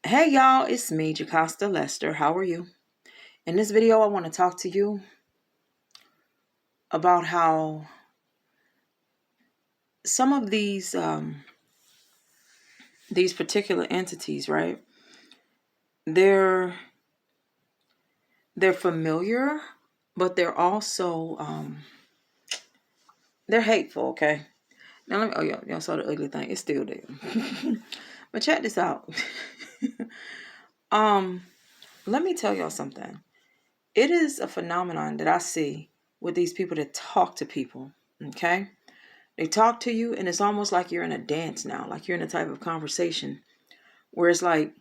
Hey y'all, it's me, Jocasta Lester. How are you? In this video, I want to talk to you about how some of these particular entities, right? They're familiar, but they're also they're hateful. Okay. Now let me. Oh yeah, y'all saw the ugly thing. It's still there. But check this out. Let me tell y'all something. It is a phenomenon that I see with these people that talk to people. Okay. They talk to you, and it's almost like you're in a dance now, like you're in a type of conversation where it's like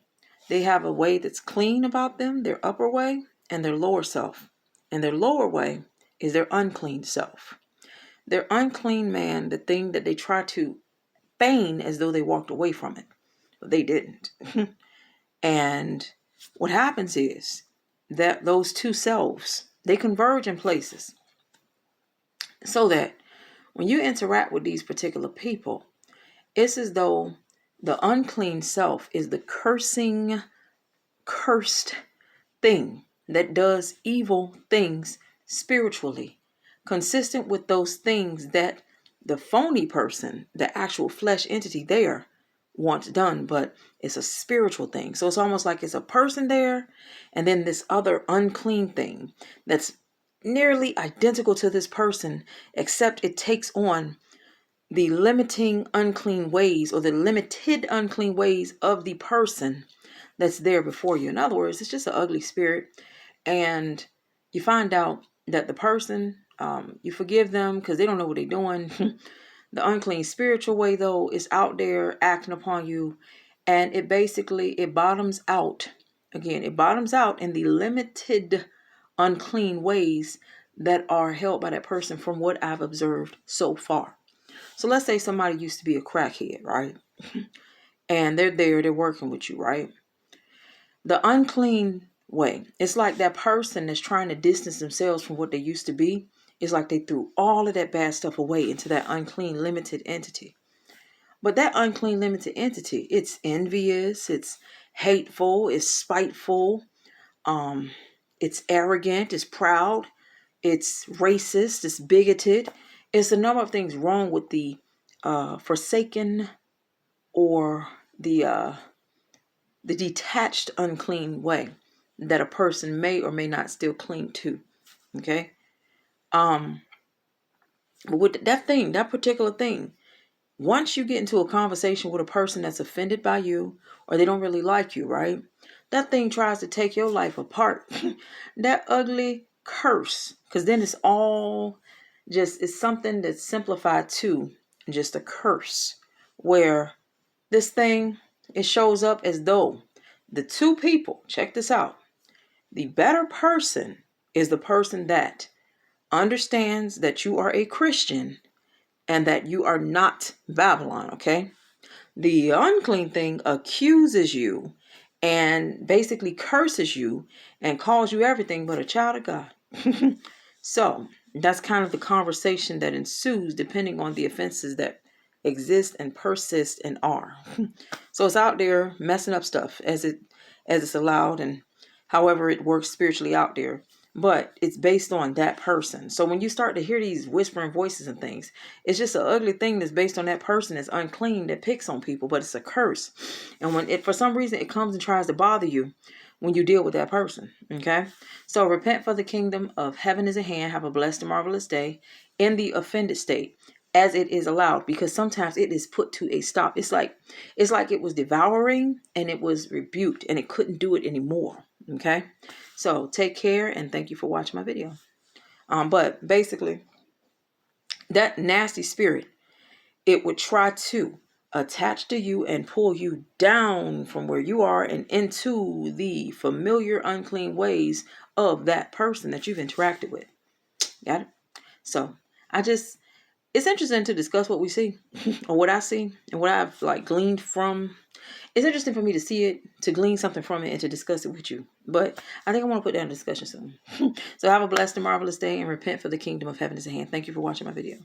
they have a way that's clean about them, their upper way, and their lower self. And their lower way is their unclean self. Their unclean man, the thing that they try to feign as though they walked away from it, but they didn't. And what happens is that those two selves, they converge in places so that when you interact with these particular people, it's as though the unclean self is the cursed thing that does evil things spiritually, consistent with those things that the phony person, the actual flesh entity there, wants done, but it's a spiritual thing. So it's almost like it's a person there, and then this other unclean thing that's nearly identical to this person, except it takes on the limiting unclean ways or the limited unclean ways of the person that's there before you. In other words, it's just an ugly spirit. And you find out that the person, you forgive them because they don't know what they're doing. The unclean spiritual way, though, is out there acting upon you. And it bottoms out. Again, it bottoms out in the limited unclean ways that are held by that person from what I've observed so far. So let's say somebody used to be a crackhead, right? And they're working with you, right? The unclean way, it's like that person that's trying to distance themselves from what they used to be. It's like they threw all of that bad stuff away into that unclean, limited entity. But that unclean, limited entity, it's envious, it's hateful, it's spiteful, it's arrogant, it's proud, it's racist, it's bigoted. It's a number of things wrong with the forsaken or the detached unclean way that a person may or may not still cling to. Okay. But with that particular thing, once you get into a conversation with a person that's offended by you or they don't really like you, right? That thing tries to take your life apart. That ugly curse. Because then it's all it's something that's simplified to just a curse. Where this thing, it shows up as though the two people, check this out, the better person is the person that understands that you are a Christian and that you are not Babylon, okay? The unclean thing accuses you and basically curses you and calls you everything but a child of God. So that's kind of the conversation that ensues depending on the offenses that exist and persist and are. So it's out there messing up stuff as it's allowed and however it works spiritually out there. But it's based on that person. So when you start to hear these whispering voices and things, it's just an ugly thing that's based on that person that's unclean that picks on people, but it's a curse. And when it for some reason it comes and tries to bother you when you deal with that person. Okay? So repent, for the kingdom of heaven is at hand. Have a blessed and marvelous day in the offended state as it is allowed, because sometimes it is put to a stop. It's like it was devouring and it was rebuked and it couldn't do it anymore. Okay? So take care and thank you for watching my video. But basically, that nasty spirit, it would try to attach to you and pull you down from where you are and into the familiar unclean ways of that person that you've interacted with. Got it? So it's interesting to discuss what we see or what I see and what I've gleaned from. It's interesting for me to see it, to glean something from it, and to discuss it with you. But I think I want to put that in discussion soon. So have a blessed and marvelous day and repent, for the kingdom of heaven is at hand. Thank you for watching my video.